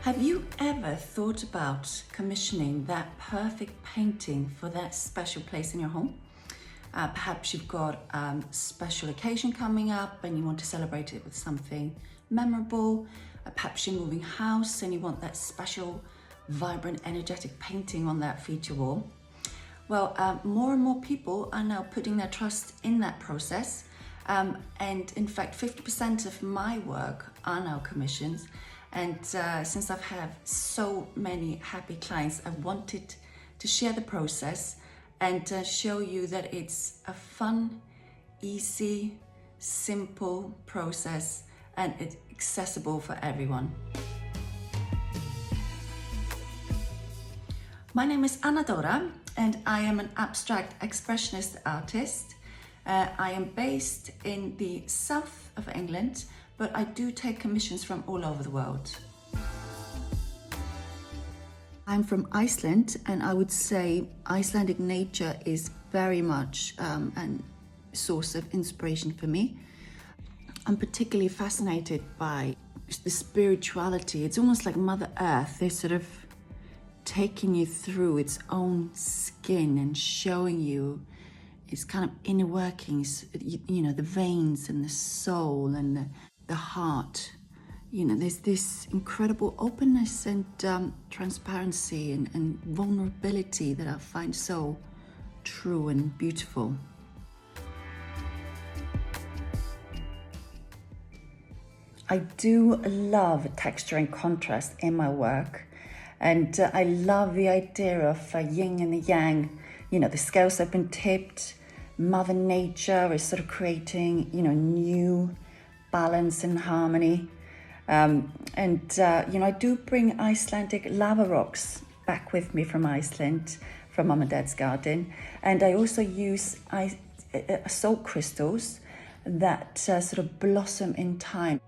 Have you ever thought about commissioning that perfect painting for that special place in your home? Perhaps you've got a special occasion coming up and you want to celebrate it with something memorable. Perhaps you're moving house and you want that special, vibrant, energetic painting on that feature wall. Well, more and more people are now putting their trust in that process. And in fact, 50% of my work are now commissions. And since I've had so many happy clients, I wanted to share the process and show you that it's a fun, easy, simple process and it's accessible for everyone. My name is Anna Dóra and I am an abstract expressionist artist. I am based in the south of England, but I do take commissions from all over the world. I'm from Iceland, and I would say Icelandic nature is very much a source of inspiration for me. I'm particularly fascinated by the spirituality. It's almost like Mother Earth. They're sort of taking you through its own skin and showing you its kind of inner workings, you know, the veins and the soul and the heart. You know, there's this incredible openness and transparency and vulnerability that I find so true and beautiful. I do love texture and contrast in my work, and I love the idea of yin and the yang. You know, the scales have been tipped. Mother Nature is sort of creating, you know, new balance and harmony. You know, I do bring Icelandic lava rocks back with me from Iceland, from Mum and Dad's garden. And I also use salt crystals that sort of blossom in time.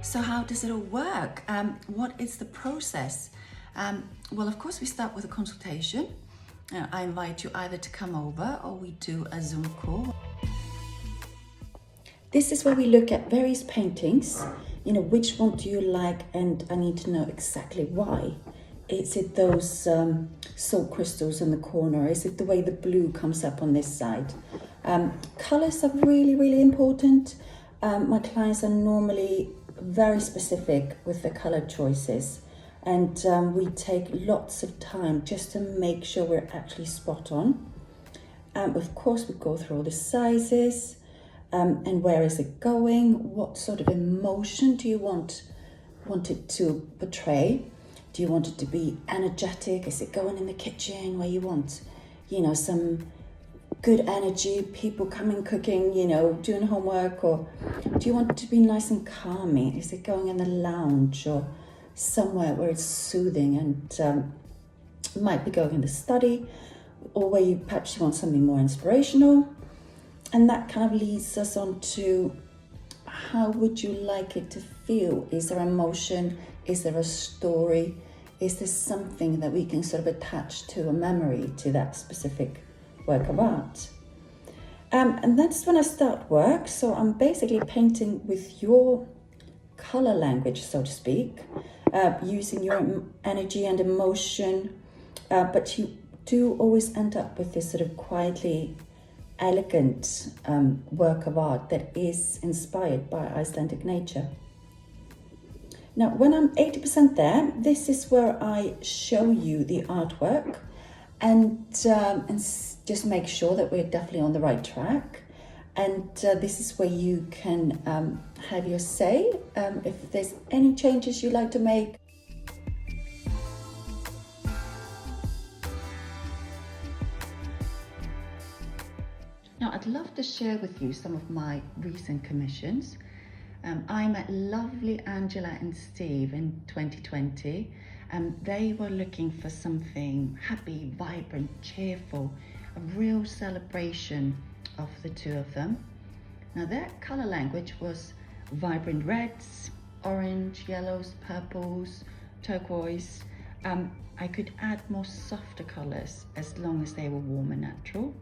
So how does it all work? What is the process? Well, of course, we start with a consultation. I invite you either to come over or we do a Zoom call. This is where we look at various paintings. You know, which one do you like? And I need to know exactly why. Is it those salt crystals in the corner? Is it the way the blue comes up on this side? Colors are really, really important. My clients are normally very specific with the color choices. And we take lots of time just to make sure we're actually spot on. Of course, we go through all the sizes and where is it going? What sort of emotion do you want it to portray? Do you want it to be energetic? Is it going in the kitchen where you want, you know, some good energy, people coming, cooking, you know, doing homework? Or do you want it to be nice and calming? Is it going in the lounge or somewhere where it's soothing and might be going in the study, or where you perhaps you want something more inspirational? And that kind of leads us on to how would you like it to feel? Is there emotion? Is there a story? Is there something that we can sort of attach to a memory to that specific work of art? And that's when I start work. So I'm basically painting with your color language, so to speak, using your energy and emotion, but you do always end up with this sort of quietly elegant work of art that is inspired by Icelandic nature. Now, when I'm 80% there, this is where I show you the artwork and just make sure that we're definitely on the right track. And this is where you can have your say, if there's any changes you'd like to make. Now, I'd love to share with you some of my recent commissions. I met lovely Angela and Steve in 2020, and they were looking for something happy, vibrant, cheerful, a real celebration of the two of them. Now, their color language was vibrant reds, orange, yellows, purples, turquoise. I could add more softer colors as long as they were warm and natural.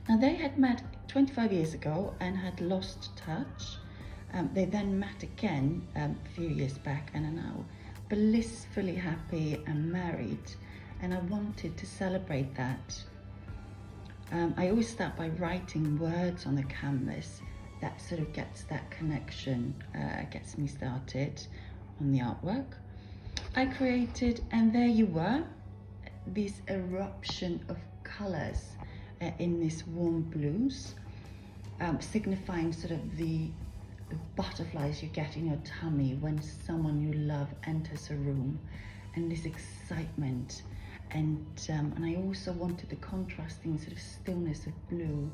Now, they had met 25 years ago and had lost touch. They then met again a few years back and are now blissfully happy and married, and I wanted to celebrate that. I always start by writing words on the canvas. That sort of gets that connection, gets me started on the artwork. I created, and there you were, this eruption of colours in this warm blues, signifying sort of the butterflies you get in your tummy when someone you love enters a room, and this excitement. And I also wanted the contrasting sort of stillness of blue,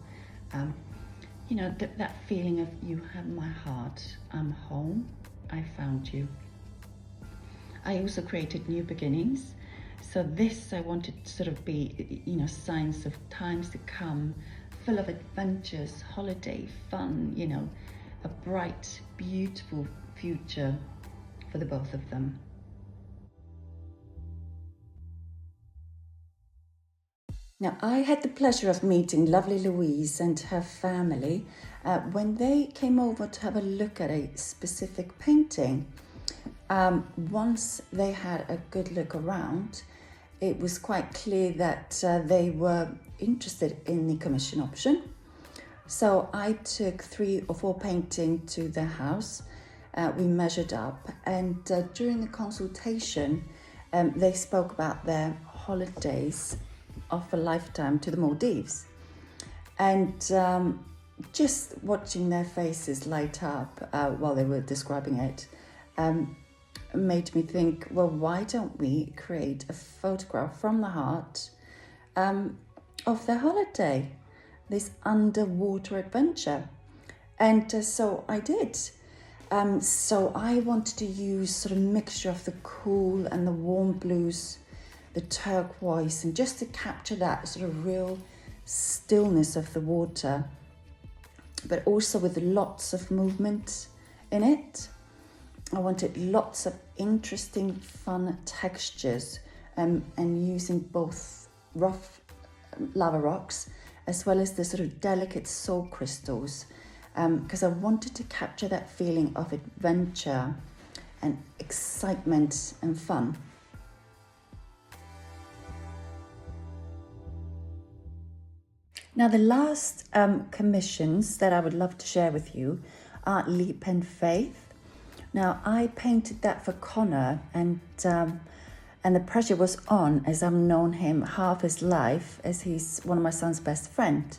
you know, that feeling of you have my heart, I'm home, I found you. I also created new beginnings. So this I wanted to sort of be, you know, signs of times to come, full of adventures, holiday, fun, you know, a bright, beautiful future for the both of them. Now, I had the pleasure of meeting lovely Louise and her family when they came over to have a look at a specific painting. Once they had a good look around, it was quite clear that they were interested in the commission option. So I took 3 or 4 paintings to their house. We measured up, and during the consultation, they spoke about their holidays of a lifetime to the Maldives. And just watching their faces light up while they were describing it made me think, well, why don't we create a photograph from the heart of their holiday, this underwater adventure? And so I did. So I wanted to use sort of mixture of the cool and the warm blues, the turquoise, and just to capture that sort of real stillness of the water, but also with lots of movement in it. I wanted lots of interesting, fun textures, and using both rough lava rocks as well as the sort of delicate salt crystals, because I wanted to capture that feeling of adventure and excitement and fun. Now, the last commissions that I would love to share with you are Leap and Faith. Now, I painted that for Connor, and the pressure was on, as I've known him half his life, as he's one of my son's best friend.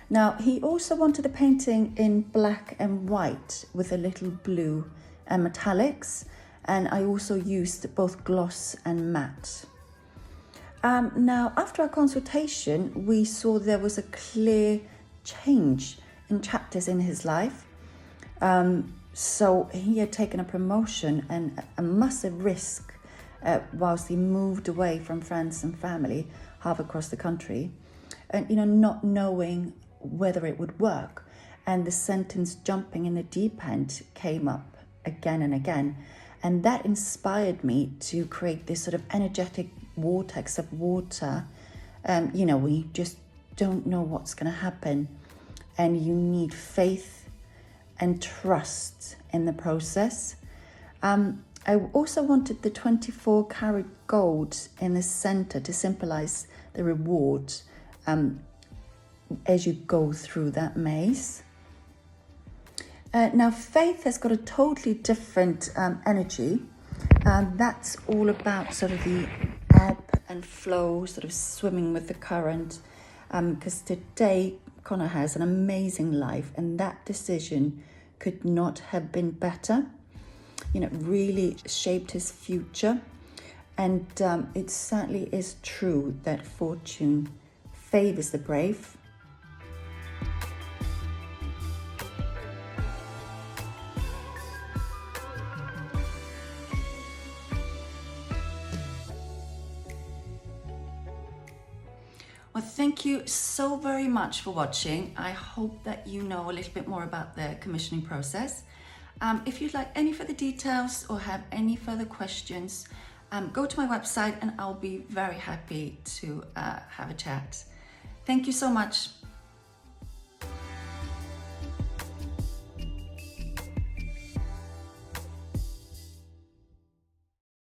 Now, he also wanted a painting in black and white with a little blue and metallics, and I also used both gloss and matte. Now, after our consultation, we saw there was a clear change in chapters in his life. So he had taken a promotion and a massive risk whilst he moved away from friends and family half across the country, and, you know, not knowing whether it would work. And the sentence jumping in the deep end came up again and again. And that inspired me to create this sort of energetic vortex of water. You know, we just don't know what's going to happen, and you need faith and trust in the process. I also wanted the 24 karat gold in the center to symbolize the reward as you go through that maze. Now, Faith has got a totally different energy. That's all about sort of the ebb and flow, sort of swimming with the current. Because today, Connor has an amazing life, and that decision could not have been better. You know, really shaped his future. And it certainly is true that fortune favors the brave. Well, thank you so very much for watching. I hope that you know a little bit more about the commissioning process. If you'd like any further details or have any further questions, go to my website and I'll be very happy to have a chat. Thank you so much.